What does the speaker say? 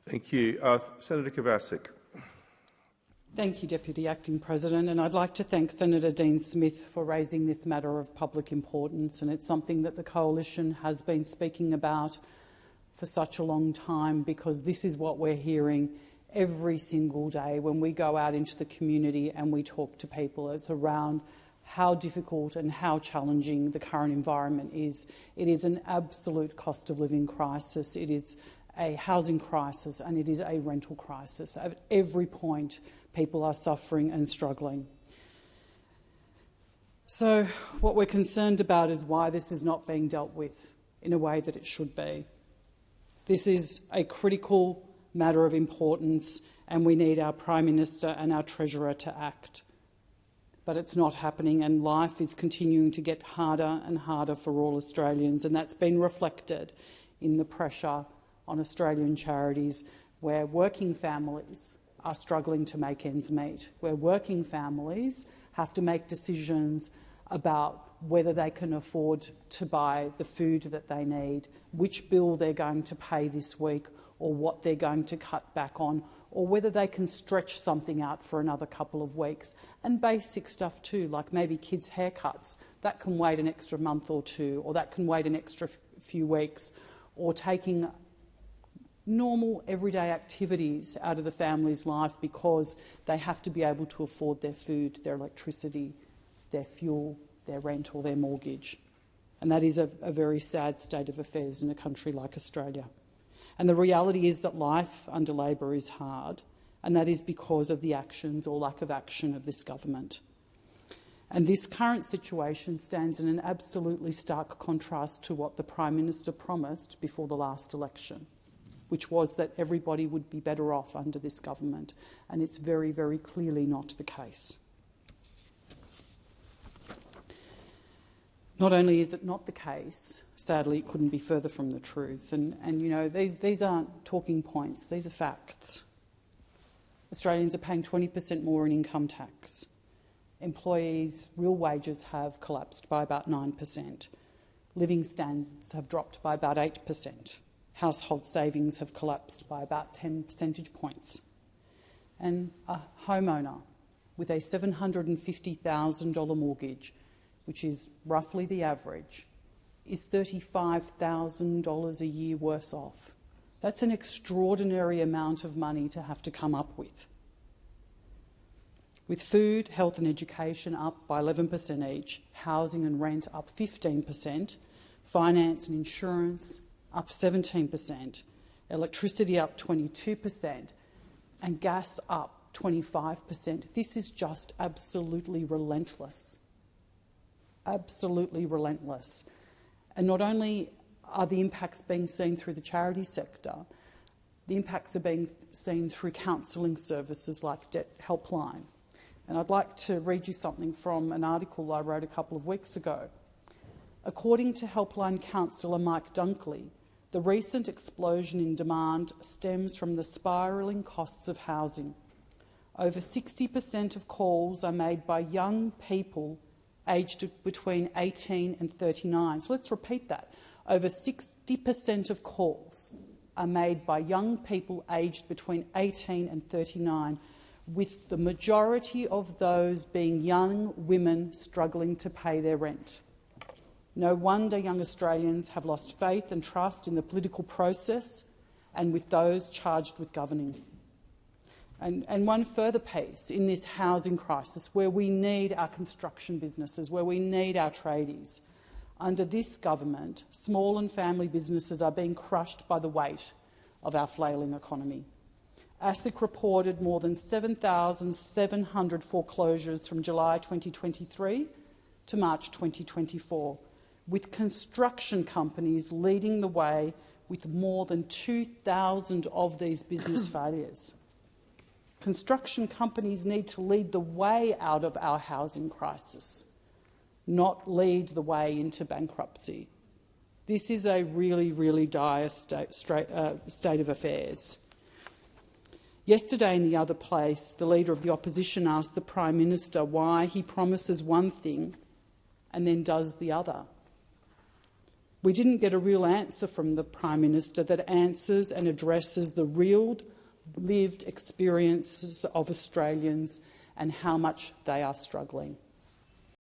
Thank you. Senator Kovacic. Thank you, Deputy Acting President, and I'd like to thank Senator Dean Smith for raising this matter of public importance, and it's something that the Coalition has been speaking about for such a long time, because this is what we're hearing every single day when we go out into the community and we talk to people. It's around how difficult and how challenging the current environment is. It is an absolute cost of living crisis, it is a housing crisis, and it is a rental crisis. At every point, people are suffering and struggling. So what we're concerned about is why this is not being dealt with in a way that it should be. This is a critical matter of importance, and we need our Prime Minister and our Treasurer to act. But it's not happening, and life is continuing to get harder and harder for all Australians, and that's been reflected in the pressure on Australian charities, where working families are struggling to make ends meet, where working families have to make decisions about whether they can afford to buy the food that they need, which bill they're going to pay this week, or what they're going to cut back on, or whether they can stretch something out for another couple of weeks. And basic stuff too, like maybe kids' haircuts. That can wait an extra month or two, or that can wait an extra few weeks, or taking normal everyday activities out of the family's life because they have to be able to afford their food, their electricity, their fuel, their rent or their mortgage. And that is a very sad state of affairs in a country like Australia. And the reality is that life under Labor is hard, and that is because of the actions or lack of action of this government. And this current situation stands in an absolutely stark contrast to what the Prime Minister promised before the last election, which was that everybody would be better off under this government, and it's very, very clearly not the case. Not only is it not the case, sadly it couldn't be further from the truth, and you know, these aren't talking points, these are facts. Australians are paying 20% more in income tax. Employees' real wages have collapsed by about 9%. Living standards have dropped by about 8%. Household savings have collapsed by about 10 percentage points. And a homeowner with a $750,000 mortgage, which is roughly the average, is $35,000 a year worse off. That's an extraordinary amount of money to have to come up with. With food, health and education up by 11% each, housing and rent up 15%, finance and insurance up 17%, electricity up 22%, and gas up 25%. This is just absolutely relentless. Absolutely relentless. And not only are the impacts being seen through the charity sector, the impacts are being seen through counselling services like Debt Helpline. And I'd like to read you something from an article I wrote a couple of weeks ago. According to Helpline counsellor Mike Dunkley, the recent explosion in demand stems from the spiralling costs of housing. Over 60% of calls are made by young people aged between 18 and 39. So let's repeat that. Over 60% of calls are made by young people aged between 18 and 39, with the majority of those being young women struggling to pay their rent. No wonder young Australians have lost faith and trust in the political process and with those charged with governing. And one further piece in this housing crisis, where we need our construction businesses, where we need our tradies. Under this government, small and family businesses are being crushed by the weight of our flailing economy. ASIC reported more than 7,700 foreclosures from July 2023 to March 2024, with construction companies leading the way with more than 2,000 of these business failures. Construction companies need to lead the way out of our housing crisis, not lead the way into bankruptcy. This is a really, really dire state of affairs. Yesterday in the other place, the Leader of the Opposition asked the Prime Minister why he promises one thing and then does the other. We didn't get a real answer from the Prime Minister that answers and addresses the real lived experiences of Australians and how much they are struggling.